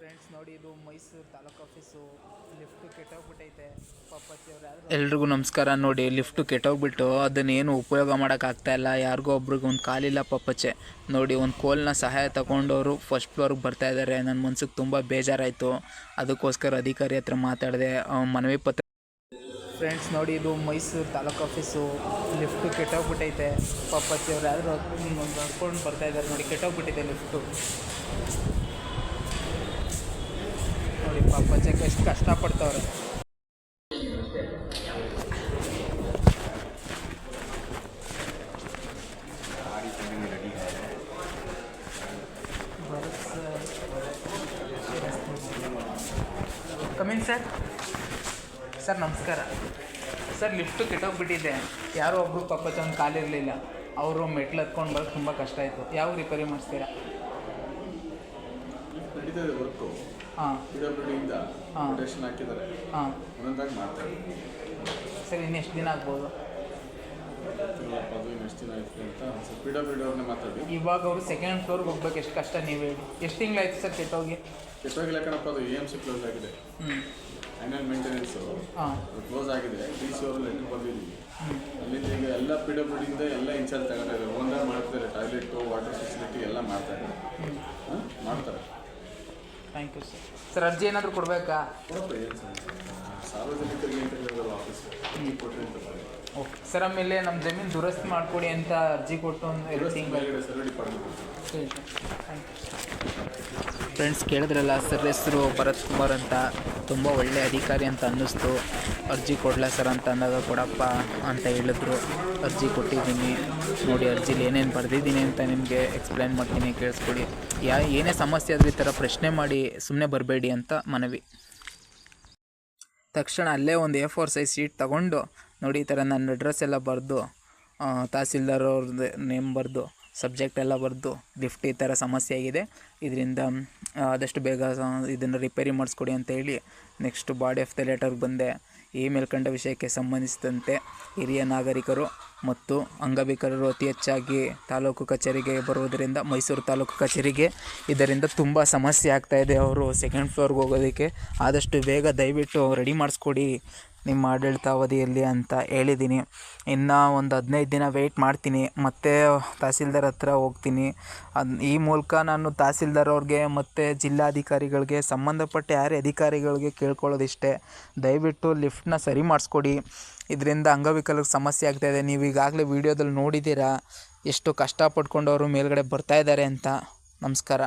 Friends ನೋಡಿ, ಇದು Mysore taluk office. Lift ಕೆಟ್ಟೋಗ್ಬಿಟ್ಟೈತೆ. ಪಾಪಚ್ಚಿಯವ್ರು ಯಾರು. ಎಲ್ರಿಗೂ ನಮಸ್ಕಾರ. ನೋಡಿ, ಲಿಫ್ಟು ಕೆಟ್ಟೋಗ್ಬಿಟ್ಟು ಅದನ್ನೇನು ಉಪಯೋಗ ಮಾಡೋಕ್ಕಾಗ್ತಾಯಿಲ್ಲ. ಯಾರಿಗೋ ಒಬ್ರಿಗೆ ಒಂದು ಕಾಲಿಲ್ಲ ಪಾಪಚ್ಚೆ. ನೋಡಿ, ಒಂದು ಕೋಲ್ನ ಸಹಾಯ ತಗೊಂಡವರು ಫಸ್ಟ್ ಫ್ಲೋರ್ಗೆ ಬರ್ತಾಯಿದ್ದಾರೆ. ನನ್ನ ಮನ್ಸಿಗೆ ತುಂಬ ಬೇಜಾರಾಯಿತು. ಅದಕ್ಕೋಸ್ಕರ ಅಧಿಕಾರಿ ಹತ್ರ ಮಾತಾಡಿದೆ, ಮನವಿ ಪತ್ರ. ಫ್ರೆಂಡ್ಸ್ ನೋಡಿ, ಇದು ಮೈಸೂರು ತಾಲೂಕು ಆಫೀಸು. ಲಿಫ್ಟು ಕೆಟ್ಟೋಗ್ಬಿಟ್ಟೈತೆ. ಪಾಪಚ್ಚಿಯವ್ರು ಯಾರು ನಡ್ಕೊಂಡು ಬರ್ತಾಯಿದ್ದಾರೆ. ನೋಡಿ, ಕೆಟ್ಟೋಗ್ಬಿಟ್ಟಿದೆ ಲಿಫ್ಟು. ನೋಡಿ, ಪಾಪಚ್ಚಕ್ಕೆ ಎಷ್ಟು ಕಷ್ಟಪಡ್ತವ್ರೆ. Come in sir. ಸರ್ ನಮಸ್ಕಾರ. ಸರ್, ಲಿಫ್ಟು ಕೆಟ್ಟೋಗ್ಬಿಟ್ಟಿದೆ. ಯಾರೋ ಒಬ್ಬರು ಪಾಪಚ್ಚ ಒಂದು ಕಾಲಿರಲಿಲ್ಲ. ಅವರು ಮೆಟ್ಲು ಹತ್ಕೊಂಡು ಬರೋದು ತುಂಬ ಕಷ್ಟ ಆಯಿತು. ಯಾವ ರಿಪೇರಿ ಮಾಡಿಸ್ತೀರಾ? ನಡೀತದೆ ವರ್ಕು. ಹಾಂ PWD ಕೊಟೇಶನ್ ಹಾಕಿದ್ದಾರೆ. ಹಾಂ ಒಂದೊಂದಾಗಿ ಮಾಡ್ತಾರೆ. ಸರ್, ಇನ್ನೆಷ್ಟು ದಿನ ಆಗ್ಬೋದು? ಅದು ಇನ್ನೆಷ್ಟು ದಿನ ಆಯ್ತು ಅಂತ PWD ಅವ್ರನ್ನೇ ಮಾತಾಡಿ. ಇವಾಗ ಅವರು ಸೆಕೆಂಡ್ ಫ್ಲೋರ್ಗೆ ಹೋಗ್ಬೇಕು. ಎಷ್ಟು ಕಷ್ಟ ನೀವು ಹೇಳಿ. ಎಷ್ಟು ತಿಂಗಳಾಯ್ತು ಸರ್ ಕೆಟ್ಟೋಗಿ? ಕೆಟ್ಟೋಗಿಲ್ಲ ಕಣಪ್ಪ, ಅದು AMC ಕ್ಲೋಸ್ ಆಗಿದೆ. ಆ್ಯನ್ಯಲ್ ಮೇಂಟೆನೆನ್ಸು ಕ್ಲೋಸ್ ಆಗಿದೆ. DC ಅವರು ಲೆಟ್ರ್ ಬಂದಿದ್ದೀವಿ. ಅಲ್ಲಿಂದ ಈಗ ಎಲ್ಲ PWD ಎಲ್ಲ ಇನ್ಚಾರ್ಜ್ ತಗೋತಾ ಇದ್ದಾರೆ. ಓನರ್ ಮಾಡ್ತಾರೆ. ಟಾಯ್ಲೆಟು, ವಾಟರ್ ಫೆಸಿಲಿಟಿ ಎಲ್ಲ ಮಾಡ್ತಾರೆ. ಮಾಡ್ತಾರೆ. Thank you sir. ಸರ್, ಅರ್ಜಿ ಏನಾದರೂ ಕೊಡಬೇಕಾ? ಕೊಡಪ್ಪ, ಏನು ಸರ್, ಸಾರ್ವಜನಿಕರಿಗೆ ಅಂತ ಹೇಳಿದಲ್ಲ ಆಫೀಸು ಕೊಟ್ಟರೆ ಅಂತ. Okay sir. ಆಮೇಲೆ ನಮ್ಮ ಜಮೀನು ದುರಸ್ತಿ ಮಾಡಿಕೊಡಿ ಅಂತ ಅರ್ಜಿ ಕೊಟ್ಟು ಒಂದು 2 ತಿಂಗಳು. Survey department. Thank you. Friends, ಕೇಳಿದ್ರಲ್ಲ, ಸರ್ ಹೆಸರು ಭರತ್ ಕುಮಾರ್ ಅಂತ. ತುಂಬ ಒಳ್ಳೆ ಅಧಿಕಾರಿ ಅಂತ ಅನ್ನಿಸ್ತು. ಅರ್ಜಿ ಕೊಡಲ ಸರ್ ಅಂತ ಅಂದಾಗ ಕೊಡಪ್ಪ ಅಂತ ಹೇಳಿದ್ರು. ಅರ್ಜಿ ಕೊಟ್ಟಿದ್ದೀನಿ. ನೋಡಿ, ಅರ್ಜಿಲಿ ಏನೇನು ಬರೆದಿದ್ದೀನಿ ಅಂತ ನಿಮಗೆ ಎಕ್ಸ್ಪ್ಲೈನ್ ಮಾಡ್ತೀನಿ, ಕೇಳಿಸ್ಕೊಡಿ. ಏನೇ ಸಮಸ್ಯೆ ಆದರೂ ಈ ಥರ ಪ್ರಶ್ನೆ ಮಾಡಿ ಸುಮ್ಮನೆ ಬರಬೇಡಿ ಅಂತ ಮನವಿ. ತಕ್ಷಣ ಅಲ್ಲೇ ಒಂದು A4 ಸೈಜ್ ಶೀಟ್ ತೊಗೊಂಡು ನೋಡಿ, ಈ ಥರ ನನ್ನ ಅಡ್ರೆಸ್ ಎಲ್ಲ ಬರೆದು, ತಹಸೀಲ್ದಾರ್ ಅವ್ರದ್ದು ನೇಮ್ ಬರೆದು, ಸಬ್ಜೆಕ್ಟ್ ಎಲ್ಲ ಬರೆದು, ಲಿಫ್ಟ್ ಈ ಥರ ಸಮಸ್ಯೆ ಆಗಿದೆ, ಇದರಿಂದ ಆದಷ್ಟು ಬೇಗ ಇದನ್ನು ರಿಪೇರಿ ಮಾಡಿಸ್ಕೊಡಿ ಅಂತ ಹೇಳಿ ನೆಕ್ಸ್ಟ್ ಬಾಡಿ ಆಫ್ ದ ಲೆಟರ್ಗೆ ಬಂದೆ. ಈ ಮೇಲ್ಕಂಡ ವಿಷಯಕ್ಕೆ ಸಂಬಂಧಿಸಿದಂತೆ ಹಿರಿಯ ನಾಗರಿಕರು ಮತ್ತು ಅಂಗವಿಕಲರು ಅತಿ ಹೆಚ್ಚಾಗಿ ತಾಲೂಕು ಕಚೇರಿಗೆ ಬರುವುದರಿಂದ, ಮೈಸೂರು ತಾಲೂಕು ಕಚೇರಿಗೆ ಇದರಿಂದ ತುಂಬ ಸಮಸ್ಯೆ ಆಗ್ತಾಯಿದೆ. ಅವರು ಸೆಕೆಂಡ್ ಫ್ಲೋರ್ಗೆ ಹೋಗೋದಕ್ಕೆ ಆದಷ್ಟು ಬೇಗ ದಯವಿಟ್ಟು ರೆಡಿ ಮಾಡಿಸ್ಕೊಡಿ ನಿಮ್ಮ ಆಡಳಿತಾವಧಿಯಲ್ಲಿ ಅಂತ ಹೇಳಿದ್ದೀನಿ. ಇನ್ನು ಒಂದು 15 ದಿನ ವೆಯ್ಟ್ ಮಾಡ್ತೀನಿ. ಮತ್ತೆ ತಹಸೀಲ್ದಾರ್ ಹತ್ರ ಹೋಗ್ತೀನಿ. ಈ ಮೂಲಕ ನಾನು ತಹಸೀಲ್ದಾರ್ ಅವ್ರಿಗೆ ಮತ್ತು ಜಿಲ್ಲಾಧಿಕಾರಿಗಳಿಗೆ, ಸಂಬಂಧಪಟ್ಟ ಯಾರೇ ಅಧಿಕಾರಿಗಳಿಗೆ ಕೇಳ್ಕೊಳ್ಳೋದಿಷ್ಟೇ, ದಯವಿಟ್ಟು ಲಿಫ್ಟನ್ನ ಸರಿ ಮಾಡಿಸ್ಕೊಡಿ. ಇದರಿಂದ ಅಂಗವಿಕಲರಿಗೆ ಸಮಸ್ಯೆ ಆಗ್ತಾಯಿದೆ. ನೀವು ಈಗಾಗಲೇ ವೀಡಿಯೋದಲ್ಲಿ ನೋಡಿದ್ದೀರಾ ಎಷ್ಟು ಕಷ್ಟಪಟ್ಕೊಂಡು ಅವರು ಮೇಲ್ಗಡೆ ಬರ್ತಾಯಿದ್ದಾರೆ ಅಂತ. ನಮಸ್ಕಾರ.